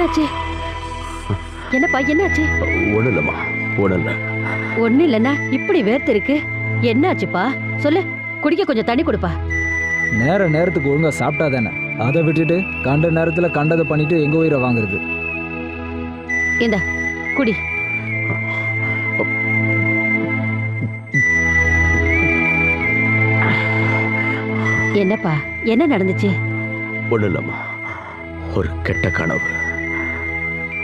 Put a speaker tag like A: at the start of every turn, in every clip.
A: என்னாச்சு? என்னப்பா என்னாச்சு?
B: ஒண்ணு இல்லம்மா, ஒண்ணு இல்ல.
A: ஒண்ணு இல்லன்னா இப்படி வேர்த்து இருக்கு. என்னாச்சுப்பா சொல்லு. குடிக்க கொஞ்சம் தண்ணி கொடுப்பா.
C: நேரத்துக்கு ஒழுங்கா சாப்பிட்டா தானே. அதை விட்டுட்டு கண்ட நேரத்துல கண்டதை பண்ணிட்டு எங்க உயிரை வாங்குறது?
A: இந்த குடி. என்னப்பா என்ன நடந்துச்சு?
B: ஒண்ணு இல்லம்மா, ஒரு கெட்ட கனவு.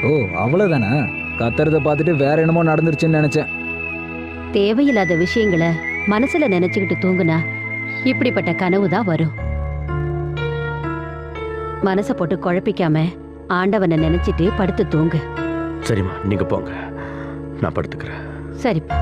C: ஓ அவ்வளவுதானே? கத்துறத பார்த்துட்டு வேற என்னமோ நடந்துருச்சுன்னு நினைச்சேன்.
A: தேவையில்லாத விஷயங்களை மனசுல நினைச்சுக்கிட்டு தூங்குனா இப்படிப்பட்ட கனவு தான் வரும். மனச போட்டு குழப்பிக்காம ஆண்டவனை நினைச்சிட்டு படுத்து தூங்கு.
B: சரிம்மா, நீங்க போங்க, நான் படுத்துக்கிறேன்.
A: சரிப்பா.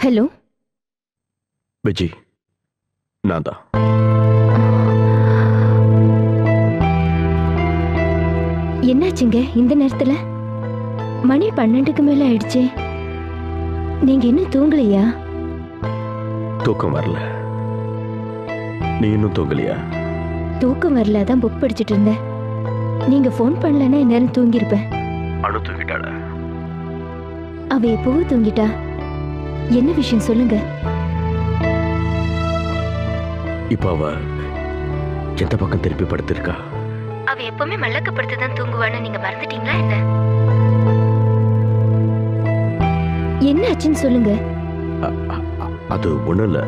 A: ஹலோ
B: விஜி, நான் தான்.
D: என்னாச்சுங்க இந்த நேரத்துல? மணி 12க்கு மேல ஆயிடுச்சு. நீங்க இன்னும் தூங்கலையா?
B: தூக்கம் வரல. நீ இன்னும் தூங்கலையா?
D: தூக்கம் வரல, அதான் புக் படிச்சுட்டு இருந்தேன். நீங்க போன் பண்ணலன்னா நேரம் தூங்கிருப்பேன்.
B: அனு தூங்கிட்டாள?
D: அவ எப்பவும் தூங்கிட்டா. என்ன விஷயம் சொல்லுங்க.
B: இப்ப அவ எந்த பக்கம் திருப்பி படுத்திருக்கா?
D: அவ எப்பவுமே மல்லக்கப்படுத்து தான் தூங்குவான்னு நீங்க மறந்துட்டீங்களா என்ன? என்ன ஆச்சுன்னு சொல்லுங்க.
B: அது ஒண்ணும் இல்ல,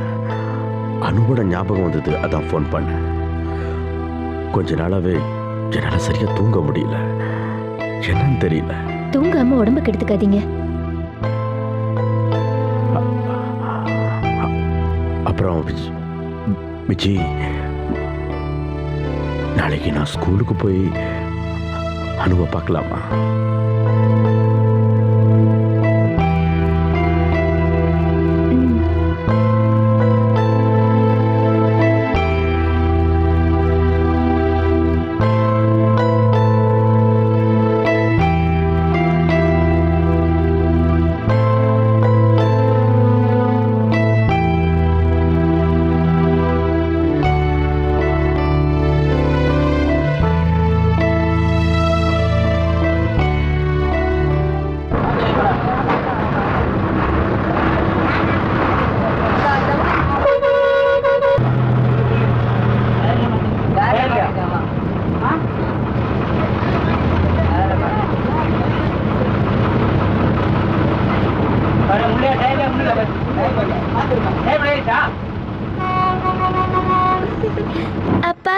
B: அனுவோட ஞாபகம் வந்தது, அதான் போன் பண்ண. கொஞ்ச நாளாவே என்னால சரியா தூங்க முடியல. என்னன்னு தெரியல.
D: தூங்காம உடம்பு கெடுத்துக்காதீங்க.
B: அப்புறம் விஜி, நாளைக்கு நான் ஸ்கூலுக்கு போய் அனுவை பார்க்கலாமா?
D: அப்பா,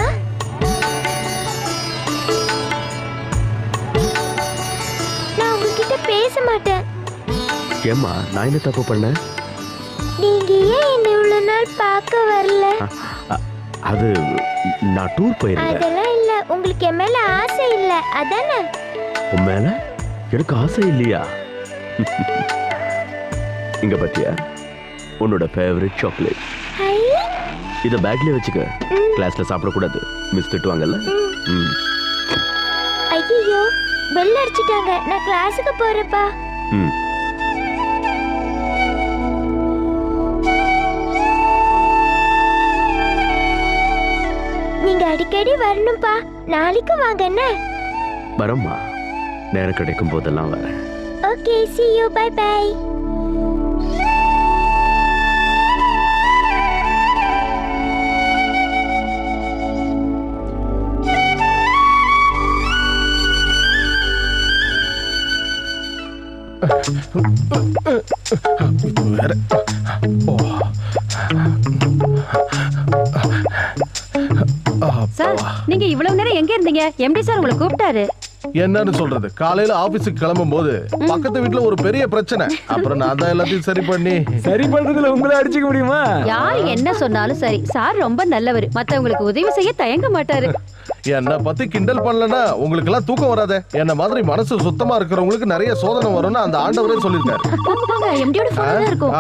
D: நான் உங்ககிட்ட பேச மாட்டேன்.
B: ஏம்மா, நான் என்ன தப்பு பண்ண?
D: நீங்க ஏன் என்ன இவ்வளவு நாள் பார்க்க வரல?
B: அது நான் டூர் போயிருந்தேன்.
D: அதெல்லாம் இல்ல, உங்களுக்கு என் மேல ஆசை இல்ல அதானே?
B: உன் மேல எனக்கு ஆசை இல்லையா? இங்க பத்தியா உன்னோட ஃபேவரட் சாக்லேட். இத பேக்ல வச்சுக்க. கிளாஸ்ல சாப்பிடக்கூடாது, மிஸ் திட்டுவாங்கல்ல.
D: ஐயோ, பெல் அடிச்சிட்டாங்க, நான் கிளாஸுக்கு போறேன்ப்பா. நீங்க அடிக்கடி வரணும்ப்பா. நாளைக்கு வாங்க என்ன?
B: வரம்மா, நேரம் கிடைக்கும் போதெல்லாம் வரேன்.
D: Okay see you bye bye
A: sir நீங்க இவ்வளவு நேரம் எங்க இருந்தீங்க? எம்டி சார் உங்களை கூப்பிட்டாரு.
E: என்னன்னு சொல்றது, காலையில ஆபீஸுக்கு கிளம்பும் போது பக்கத்து வீட்டுல ஒரு பெரிய பிரச்சனை. அப்புறம் நான் தான் எல்லாத்தையும் சரி
C: பண்றதுல உங்களை அடிச்சுக்க முடியுமா?
A: யாரு என்ன சொன்னாலும் சரி, சார் ரொம்ப நல்லவர். மத்தவங்களுக்கு உதவி செய்ய தயங்க மாட்டாரு.
E: என்ன பத்தி கிண்டல் பண்ணலன்னா உங்களுக்கு எல்லாம் தூக்கம் வராதே. என்ன மாதிரி மனசு சுத்தமா இருக்கிறவங்களுக்கு நிறைய சோதனை வரும்னு அந்த ஆண்டவரே சொல்லிருக்காரு.
A: போங்க, எம்டியோட போன் தான் இருக்கும்.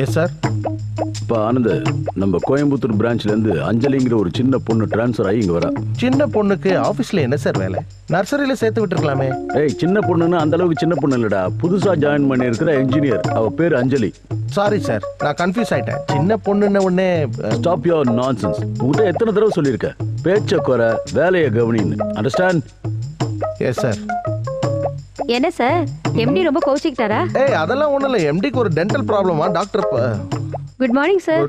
E: Yes sir.
B: இப்போ ஆனந்த், நம்ம கோயம்புத்தூர் பிரான்ச்ல இருந்து அஞ்சலிங்கிற ஒரு சின்ன பொண்ணு டிரான்ஸ்ஃபர் ஆகி இங்க வரா.
E: சின்ன பொண்ணுக்கு ஆபீஸ்ல என்ன சார் வேலை? நர்சரியில சேர்த்து விட்டுருக்கலாமே.
B: ஏய், சின்ன பொண்ணுன்னா அந்த அளவுக்கு சின்ன பொண்ணு இல்லடா, புதுசா ஜாயின் பண்ணி இருக்கிற இன்ஜினியர். அவ பேர் அஞ்சலி.
E: சாரி சார், நான் கன்ஃபியூஸ் ஆயிட்டேன். சின்ன பொண்ணுன்னு உடனே
B: ஸ்டாப் யுவர் நான்சென்ஸ். உங்ககிட்ட எத்தனை தடவை சொல்லியிருக்க, பேச்ச குறை, வேலையை கவனின்னு. அண்டர்ஸ்டாண்ட்?
E: Yes sir.
A: என்ன சார், எம்டி ரொம்ப கோச்சிக்கிட்டாரா?
E: ஏய், அதெல்லாம் ஒண்ணும் இல்ல. எம்டிக்கு ஒரு டென்டல் ப்ராப்ளமா doctor.
A: Good morning sir.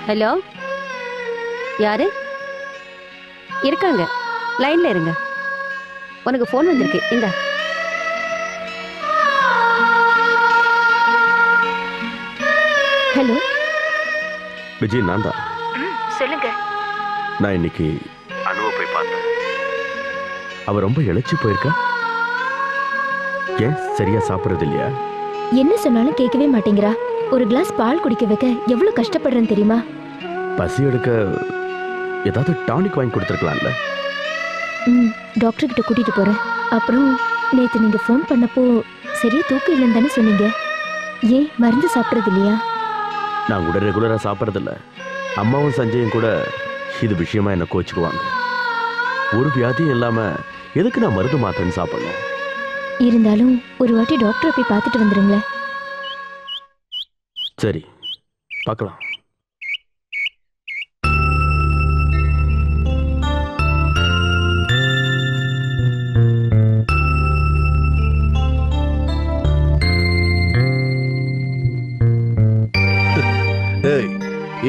A: Hello, யாரு இருக்காங்க? லைன்ல இருங்க, உனக்கு போன் வந்திருக்கு. இந்த
D: ஹலோ
B: விஜய், நான் தான்.
D: சொல்லுங்க.
B: நான் இன்னைக்கு அனுவை போய் பார்த்தேன். அவ ரொம்ப இழைச்சி போயிருக்கா. ஏன் சரியா சாப்பிடுறது இல்லையா?
D: என்ன சொன்னாலும் கேட்கவே மாட்டேங்கிறா. ஒரு கிளாஸ் பால் குடிக்க வைக்க எவ்வளவு கஷ்டப்படுறேன்னு தெரியுமா?
B: பசி எடுக்க ஏதாவது டானிக் வாங்கி கொடுத்துருக்கலாம்ல.
D: டாக்டர் கிட்ட கூட்டிட்டு போறேன். அப்புறம் நேத்து நீங்க ஃபோன் பண்ணப்போ சரியா தூக்கம் இல்லைன்னு தானே சொன்னீங்க. ஏன் மருந்து சாப்பிட்றது இல்லையா?
B: நான் கூட ரெகுலரா சாப்பிட்றதில்ல. அம்மாவும் சஞ்சயும் கூட இது விஷயமா என்ன கோச்சுக்குவாங்க. ஒரு வியாதியும் இல்லாம எதுக்கு நான் மருந்து மாத்திரைன்னு சாப்பிடணும்?
D: இருந்தாலும் ஒரு வாட்டி டாக்டரை போய் பார்த்துட்டு வந்துருங்களேன்.
B: சரி, பார்க்கலாம்.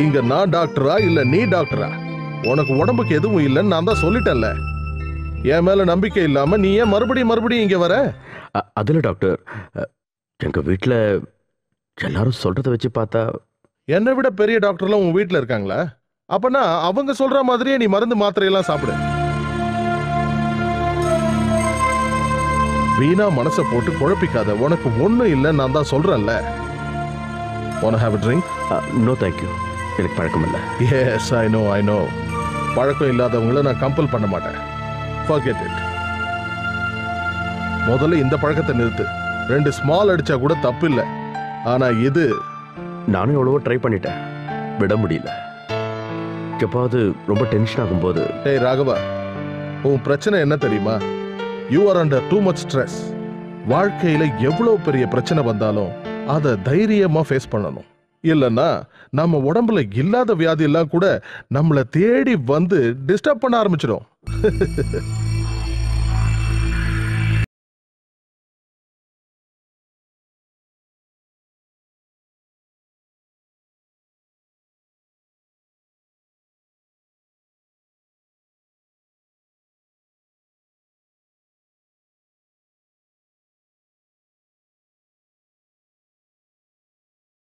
E: இங்க நான் டாக்டரா இல்ல நீ டாக்டரா? உனக்கு உடம்புக்கு எதுவும் இல்லைன்னு நான் தான் சொல்லிட்டேன்ல. என் மேல நம்பிக்கை இல்லாம நீ ஏன் மறுபடியும் இங்க வர?
B: அதுல டாக்டர், எங்க வீட்டுல எல்லாரும் சொல்றத வச்சு பார்த்தா
E: என்னை விட பெரிய டாக்டர்லாம் உன் வீட்டுல இருக்காங்களா? அப்பனா அவங்க சொல்ற மாதிரியே நீ மருந்து மாத்திரையெல்லாம் சாப்பிடு. வீணா மனசை போட்டு குழப்பிக்காத. உனக்கு ஒண்ணும் இல்லை, நான் தான் சொல்றேன்ல. wanna have a drink?
B: No thank you, எனக்கு பழக்கம் இல்லை.
E: yes I know பழக்கம் இல்லாதவங்கள நான் கம்பல் பண்ண மாட்டேன். forget it. முதல்ல இந்த பழக்கத்தை நிறுத்து. 2 ஸ்மால் அடிச்சா கூட தப்பு இல்லை. ஆனா இது
B: நானும் எவ்வளவோ ட்ரை பண்ணிட்டேன், விட முடியல. எப்பாவது ரொம்ப டென்ஷன் ஆகும்போது.
E: டேய் ராகவா, உன் பிரச்சனை என்ன தெரியுமா? You are under too much stress. வாழ்க்கையில எவ்வளவு பெரிய பிரச்சனை வந்தாலும் அதை தைரியமா ஃபேஸ் பண்ணணும். இல்லைன்னா நம்ம உடம்புல இல்லாத வியாதி எல்லாம் கூட நம்மளை தேடி வந்து டிஸ்டர்ப் பண்ண ஆரம்பிச்சிடும்.